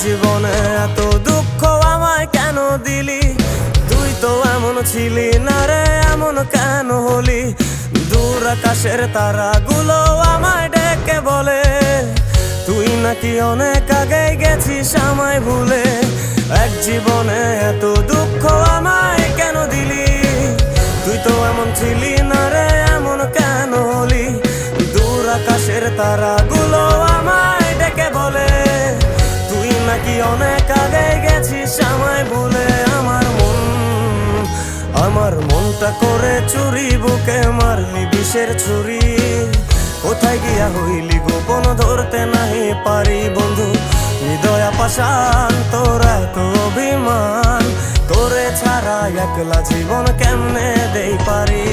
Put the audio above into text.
জীবনে এত দুঃখ আমায় কেন দিলি? তুই তো এমন ছিলি না রে, এমন কেন হলি? দূর আকাশের তারাগুলো আমায় ডেকে বলে তুই নাকি অনেক আগে গেছিস আমায় ভুলে। এক জীবনে এত দুঃখ আমায় কেন দিলি? তুই তো এমন ছিলি না রে, এমন কেন হলি? দূর আকাশের তারাগুলো আমায় ডেকে বলে তুই নাকি অনেক আগে গেছিস আমায় ভুলে। আমার মনটা করে চুরি, বুকে মারলি বিষের ছুরি। কোথায় গিয়া হইলি গোপন ধরতে নাহি পারি বন্ধু। হৃদয় পাষাণ তোর এত অভিমান, তোরে ছাড়া একলা জীবন কেমনে দেই পারি?